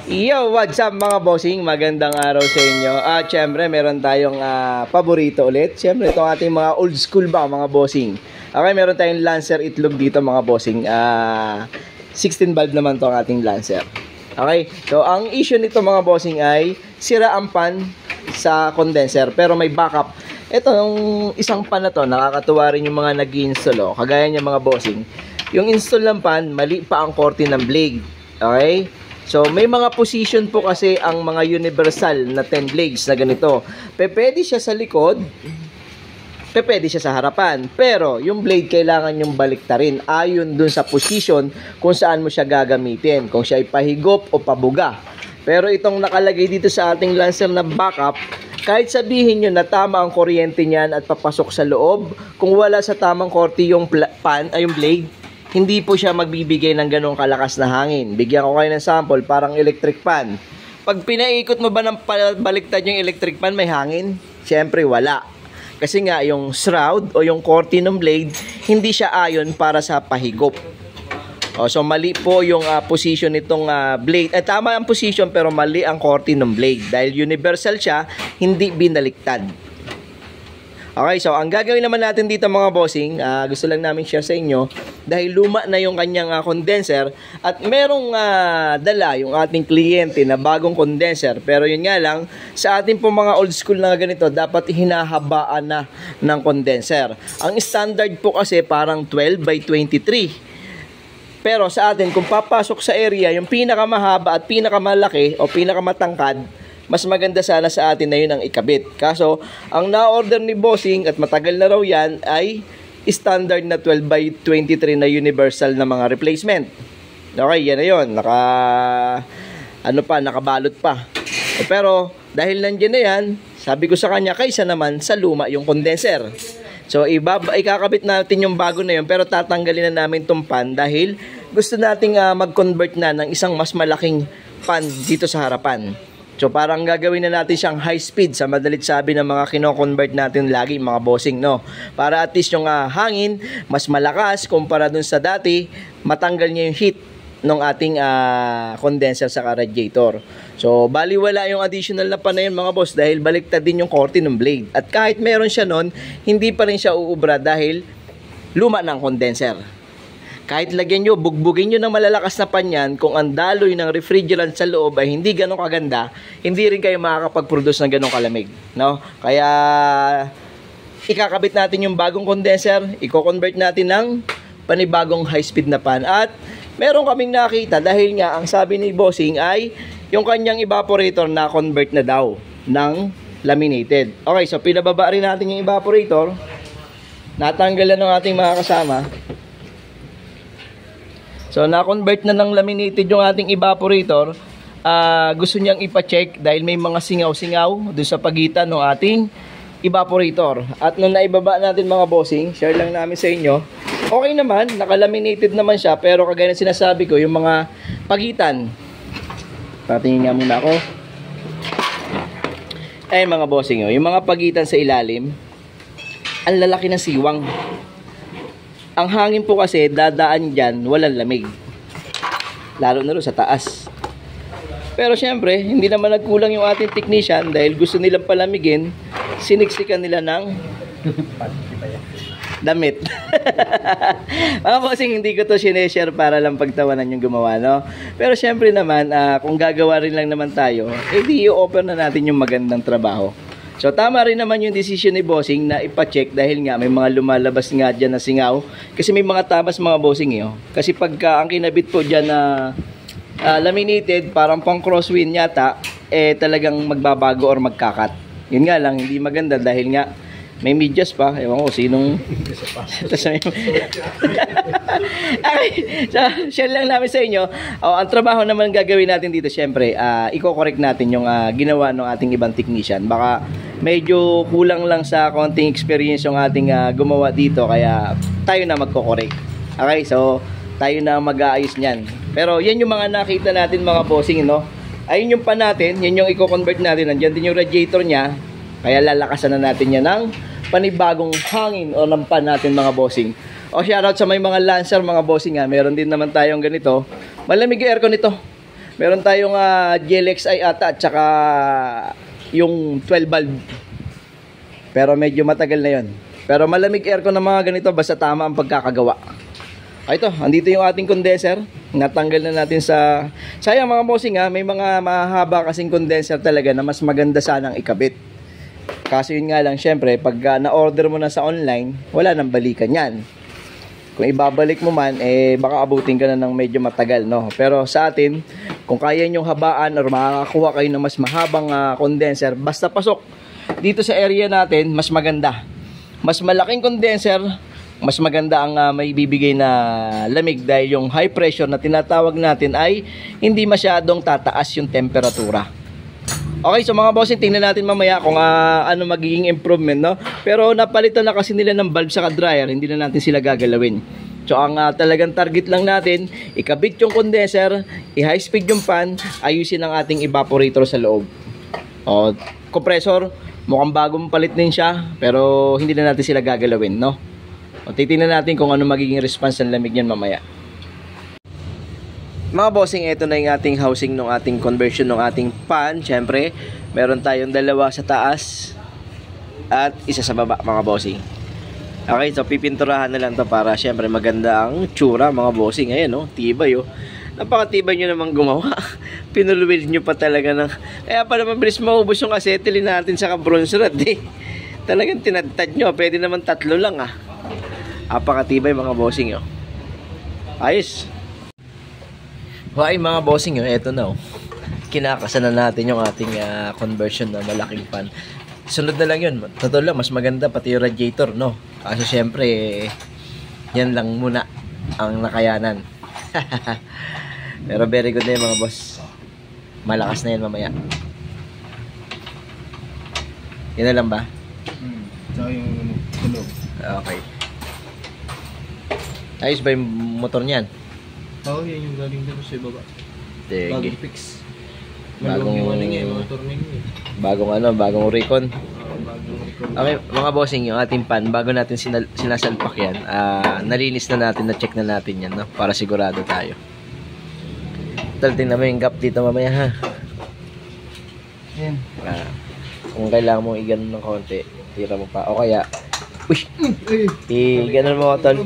Yo, what's up mga bossing? Magandang araw sa inyo. At syempre, meron tayong paborito ulit. Syempre, itong ating mga old school ba mga bossing. Okay, meron tayong Lancer itlog dito mga bossing. 16 valve naman to ang ating Lancer. Okay, so ang issue nito mga bossing ay sira ang pan sa condenser pero may backup. Ito, yung isang pan na to, nakakatuwa rin yung mga nag-i-install. Kagaya niya mga bossing. Yung install ng pan, mali pa ang korte ng blade. Okay? So, may mga position po kasi ang mga universal na 10 blades na ganito. Pwede siya sa likod, pwede siya sa harapan. Pero, yung blade kailangan yung baliktarin ayon dun sa position kung saan mo siya gagamitin. Kung siya ay pahigop o pabuga. Pero itong nakalagay dito sa ating Lancer na backup, kahit sabihin nyo na tama ang kuryente niyan at papasok sa loob, kung wala sa tamang korte yung pan, ay yung blade, hindi po siya magbibigay ng ganong kalakas na hangin. Bigyan ko kayo ng sample, parang electric fan. Pag pinaikot mo ba ng baliktad yung electric fan, may hangin? Siyempre wala. Kasi nga yung shroud o yung korte ng blade, hindi siya ayon para sa pahigop. So mali po yung position nitong blade. Tama ang position pero mali ang korte ng blade. Dahil universal siya, hindi binaliktad. Okay, so ang gagawin naman natin dito mga bossing, gusto lang namin share sa inyo dahil luma na yung kanyang condenser at merong dala yung ating kliyente na bagong condenser. Pero yun nga lang, sa ating po mga old school na ganito, dapat hinahabaan na ng condenser. Ang standard po kasi parang 12 by 23. Pero sa atin, kung papasok sa area, yung pinakamahaba at pinakamalaki o pinakamatangkad, mas maganda sana sa atin na yun ang ikabit. Kaso, ang na-order ni Bossing at matagal na raw yan ay standard na 12 by 23 na universal na mga replacement. Okay, yan na yun. Nakabalot pa. Pero, dahil nandiyan na yan, sabi ko sa kanya, kaysa naman sa luma yung condenser. So, ikakabit natin yung bago na yun, pero tatanggalin na namin itong pan dahil gusto nating mag-convert na ng isang mas malaking pan dito sa harapan. So, parang gagawin na natin siyang high speed sa madalit sabi ng mga kino-convert natin lagi, mga bossing, no? Para at least yung hangin, mas malakas kumpara dun sa dati, matanggal niya yung heat ng ating condenser sa radiator. So, baliwala yung additional na pan na yun, mga boss, dahil baliktad din yung korte ng blade. At kahit meron siya nun, hindi pa rin siya uubra dahil luma ng condenser. Kahit lagyan nyo, bugbugin nyo ng malalakas na pan yan, kung ang daloy ng refrigerant sa loob ay hindi ganong kaganda, hindi rin kayo makakapag-produce ng ganong kalamig. No? Kaya, ikakabit natin yung bagong condenser, i-convert natin ng panibagong high-speed na pan. At, meron kaming nakita dahil nga, ang sabi ni Bossing ay, yung kanyang evaporator na convert na daw ng laminated. Okay, so pinababa rin natin yung evaporator. Natanggalan ng ating mga kasama. So, na-convert na ng laminated yung ating evaporator. Gusto niyang ipa-check dahil may mga singaw-singaw doon sa pagitan ng ating evaporator. At nung naibaba natin mga bossing, share lang namin sa inyo. Okay naman, naka-laminated naman siya. Pero kagaya na sinasabi ko, yung mga pagitan. Patingin nga muna ako. Ayun mga bossing, yung mga pagitan sa ilalim, ang lalaki ng siwang. Ang hangin po kasi dadaan dyan, walang lamig. Lalo na rin sa taas. Pero syempre, hindi naman nagkulang yung ating technician dahil gusto nilang palamigin, siniksikan nila ng damit. Mga bossing, hindi ko to sineshare para lang pagtawanan yung gumawa, no? Pero syempre naman, kung gagawa rin lang naman tayo, edi i-offer na natin yung magandang trabaho. So, tama rin naman yung decision ni Bossing na ipa-check dahil nga may mga lumalabas nga dyan na singaw. Kasi may mga tabas mga bossing Kasi pagka ang kinabit po dyan na laminated, parang pang crosswind yata, talagang magbabago or magkakat. Yun nga lang, hindi maganda dahil nga may medyas pa. Ewan ko, sinong... Okay, so, share lang namin sa inyo. Ang trabaho naman gagawin natin dito, syempre, i-correct natin yung ginawa ng ating ibang technician. Baka medyo kulang lang sa konting experience yung ating gumawa dito, kaya tayo na magko-correct. Okay, so, tayo na mag-aayos niyan. Pero, yan yung mga nakita natin mga bossing, no? Ayun yung pan natin, yan yung i-convert natin. Nandiyan din yung radiator niya. Kaya lalakasan na natin yan ng panibagong hangin o ng pan natin mga bossing. O shoutout sa may mga Lancer mga bossing meron din naman tayong ganito. Malamig yung aircon nito. Meron tayong GLXI ata at saka yung 12 valve. Pero medyo matagal na yon. Pero malamig aircon ng mga ganito basta tama ang pagkakagawa. Ito, andito yung ating condenser. Natanggal na natin sa... Sayang mga bossing may mga mahaba kasing condenser talaga na mas maganda sanang ikabit. Kaso yun nga lang, syempre, pag na-order mo na sa online, wala nang balikan yan. Kung ibabalik mo man, baka abutin ka na ng medyo matagal, no? Pero sa atin, kung kaya nyong habaan or makakakuha kayo ng mas mahabang condenser, basta pasok dito sa area natin, mas maganda. Mas malaking condenser, mas maganda ang may bibigay na lamig dahil yung high pressure na tinatawag natin ay hindi masyadong tataas yung temperatura. Okay, so mga bossing, tingnan natin mamaya kung ano magiging improvement, no? Pero napalitan na kasi nila ng valve sa dryer, hindi na natin sila gagalawin. So ang talagang target lang natin, ikabit yung condenser, i-high speed yung fan, ayusin ang ating evaporator sa loob. O, compressor, mukhang bagong palit din siya, pero hindi na natin sila gagalawin, no? O, titingnan natin kung ano magiging response ng lamig niyan mamaya. Mga bossing, ito na yung ating housing ng ating conversion ng ating fan. Siyempre, meron tayong dalawa sa taas at isa sa baba, mga bossing. Okay, so pipinturahan na lang to para siyempre maganda ang tsura, mga bossing. Ayan, no? Tibay, oh. Napakatibay nyo naman gumawa. Pinuluwil nyo pa talaga ng... Kaya pa naman bilis maubos yung acetylene natin sa bronze rod, eh. Talagang tinadtad nyo. Pwede naman 3 lang, Napakatibay, mga bossing, oh. Ayos. Okay, mga bossing, eto na, kinakasan na natin yung ating conversion na malaking fan. Sunod na lang yun. Totoo lang, mas maganda pati yung radiator, no? Kasi syempre, yan lang muna ang nakayanan. Pero very good na yun, mga boss. Malakas na yan mamaya. Yan na lang ba? Tsaka yung tulog. Okay. Ayos ba yung motor niyan? Oo, yan yung galing dito sa baba. Sige. Bagong fix. Bagong bagong recon. Bagong recon. Okay, mga bossing, yung ating pan, bago natin sinasalpak yan, nalinis na natin, na-check na natin yan, no? Para sigurado tayo. Tingnan mo yung gap dito mamaya, ha? Yan. Kung kailangan mo i-ganon ng konti, tira mo pa. O kaya, i-ganon mo, tol.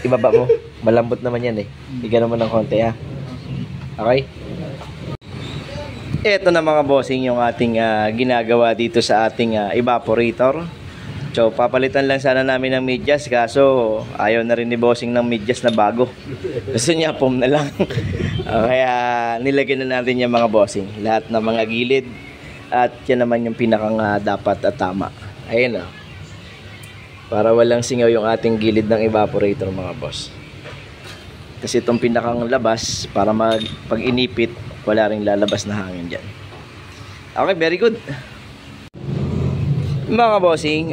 Ibaba mo. Malambot naman yan, i-ganon mo ng konti, ha? Okay? Ito na mga bossing yung ating ginagawa dito sa ating evaporator. So papalitan lang sana namin ng medyas, kaso ayaw na rin ni bossing ng medyas na bago. Gusto niya foam na lang. Kaya nilagyan na natin yung mga bossing, lahat ng mga gilid, at yan naman yung pinakang dapat at tama. Ayun, para walang singaw yung ating gilid ng evaporator, mga boss. Kasi itong pinakang labas, para pag inipit, wala ring lalabas na hangin dyan. Okay, very good. Mga bossing,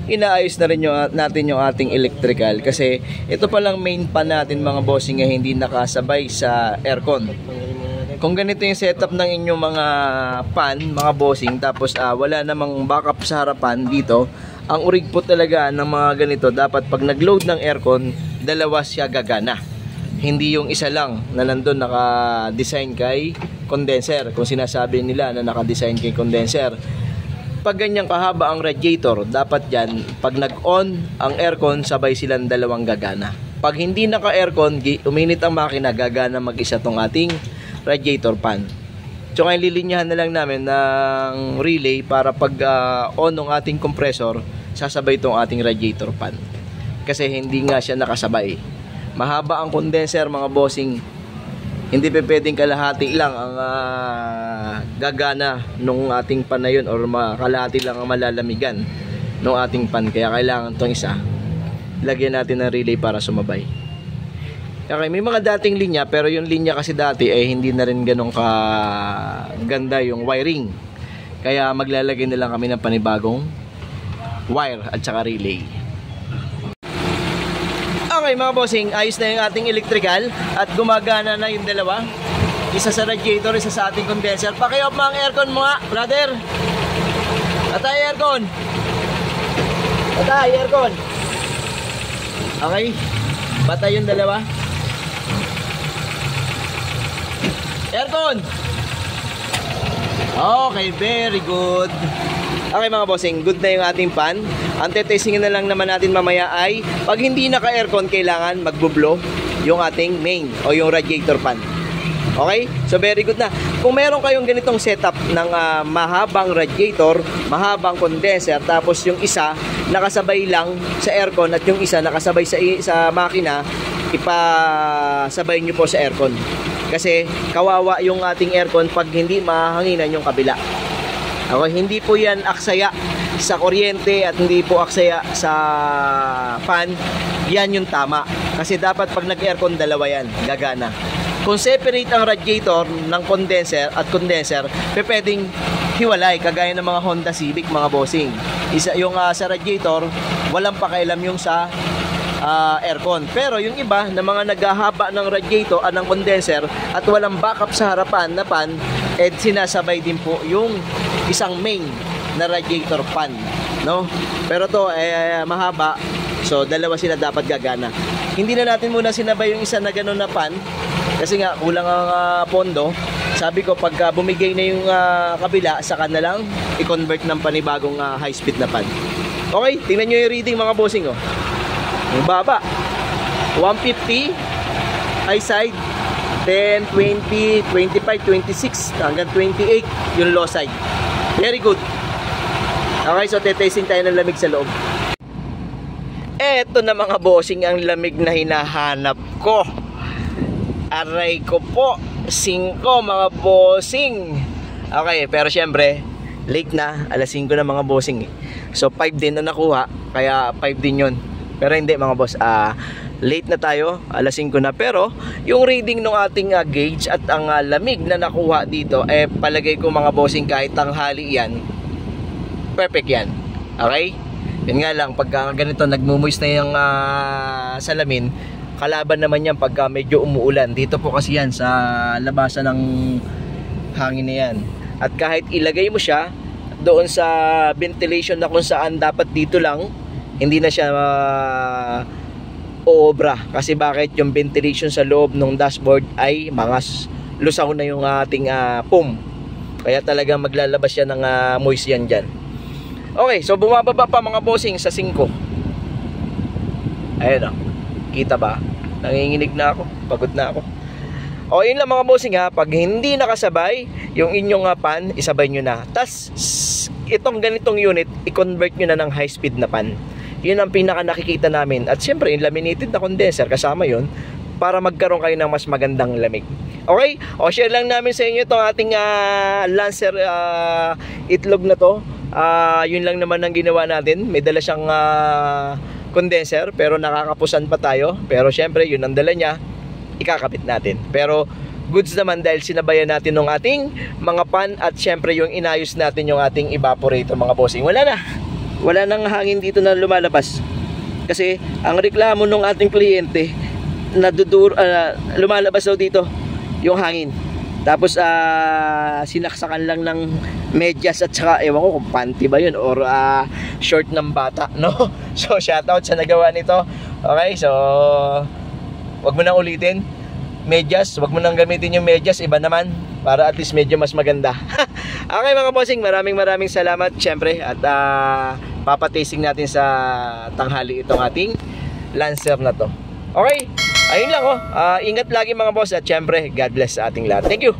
inaayos na rin natin yung ating electrical. Kasi ito palang main pan natin, mga bossing, hindi nakasabay sa aircon. Kung ganito yung setup ng inyong mga pan, mga bossing, tapos wala namang backup sa harapan dito, ang urig po talaga ng mga ganito, dapat pag nag-load ng aircon, dalawa siya gagana. Hindi yung isa lang na nandun naka-design kay condenser. Kung sinasabi nila na naka-design kay condenser. Pag ganyan kahaba ang radiator, dapat yan, pag nag-on ang aircon, sabay silang dalawang gagana. Pag hindi naka-aircon, uminit ang makina, gagana mag-isa tong ating radiator fan. So ngayon lilinyahan na lang namin ng relay para pag on ng ating compressor, sasabay itong ating radiator fan. Kasi hindi nga siya nakasabay. Mahaba ang condenser, mga bossing. Hindi pa pwedeng kalahati lang ang gagana nung ating pan na yun, or kalahati lang ang malalamigan nung ating pan. Kaya kailangan itong isa, lagyan natin ng relay para sumabay. Okay, may mga dating linya, pero yung linya kasi dati ay hindi na rin ganun ganda yung wiring. Kaya maglalagay na lang kami ng panibagong wire at saka relay. Okay mga bossing, ayos na yung ating electrical at gumagana na yung dalawa. Isa sa radiator, isa sa ating condenser. Paki-off mo ang aircon mo nga, brother. Patay aircon. Patay aircon. Okay, patay yung dalawa. Aircon! Okay, very good. Okay mga bossing, good na yung ating fan. Ang tetestingin na lang naman natin mamaya ay pag hindi naka-aircon, kailangan magbo-blow yung ating main o yung radiator fan. Okay? So very good na. Kung meron kayong ganitong setup ng mahabang radiator, mahabang condenser, tapos yung isa nakasabay lang sa aircon at yung isa nakasabay sa makina, ipasabay nyo po sa aircon. Kasi kawawa yung ating aircon pag hindi mahanginan yung kabila. Okay, hindi po yan aksaya sa kuryente at hindi po aksaya sa fan. Yan yung tama. Kasi dapat pag nag-aircon, dalawa yan, gagana. Kung separate ang radiator ng condenser at condenser, pwedeng hiwalay, kagaya ng mga Honda Civic, mga bossing. Isa yung sa radiator, walang pakialam yung sa aircon. Pero yung iba na mga naghahaba ng radiator ng condenser at walang backup sa harapan na fan, sinasabay din po yung isang main na radiator fan, no? Pero to mahaba, so dalawa sila dapat gagana. Hindi na natin muna sinabay yung isa na gano'n na fan kasi nga kulang ang pondo. Sabi ko pagka bumigay na yung kabila, saka na lang i-convert ng panibagong high speed na fan. Okay, tingnan nyo yung reading mga bossing, oh. Yung baba 150 high side, then 20, 25, 26 hanggang 28 yung low side. Very good. Okay, so tetesting tayo ng lamig sa loob. Eto na mga bossing ang lamig na hinahanap ko. Aray ko po, 5 mga bossing. Okay, pero syempre late na, alas 5 na mga bossing. So 5 din na nakuha, kaya 5 din yun. Pero hindi mga boss, late na tayo, alas 5 na. Pero yung reading ng ating gauge at ang lamig na nakuha dito, palagay ko mga bossing kahit tanghali yan, perfect yan. Okay? Yun nga lang, pagka ganito nagmumuis na yung salamin, kalaban naman yan pagka medyo umuulan. Dito po kasi yan sa labasan ng hangin na yan. At kahit ilagay mo siya doon sa ventilation na kung saan dapat dito lang, hindi na siya oobra. Kasi bakit? Yung ventilation sa loob ng dashboard ay mga lusaw na yung ating foam. Kaya talaga maglalabas siya ng moist yan dyan. Okay, so bumababa pa mga bossing sa 5. Ayun o, kita ba? Nanginginig na ako, pagod na ako. O yun lang mga bossing ha, pag hindi nakasabay yung inyong fan, isabay nyo na. Tas itong ganitong unit, i-convert nyo na ng high speed na fan. Yun ang pinaka nakikita namin. At syempre, yung laminated na condenser, kasama yun, para magkaroon kayo ng mas magandang lamig. Okay? O share lang namin sa inyo itong ating Lancer itlog na to. Yun lang naman ang ginawa natin. May dala siyang condenser, pero nakakapusan pa tayo. Pero syempre, yun ang dala niya, ikakabit natin. Pero goods naman dahil sinabayan natin ng ating mga fan at syempre yung inayos natin yung ating evaporator mga bossing. Wala nang hangin dito na lumalabas. Kasi ang reklamo ng ating kliyente, lumalabas daw dito yung hangin. Tapos sinaksakan lang ng medyas at saka ewan ko kung panty ba yun or short ng bata, no? So shoutout sa nagawa nito. Okay, so wag mo nang ulitin. Medyas, wag mo nang gamitin yung medyas, iba naman, para at least medyo mas maganda. Okay mga bossing, maraming salamat syempre at papatasting natin sa tanghali itong ating Lancer na to. Okay, ayun lang oh. Ingat lagi mga boss at syempre God bless sa ating lahat. Thank you.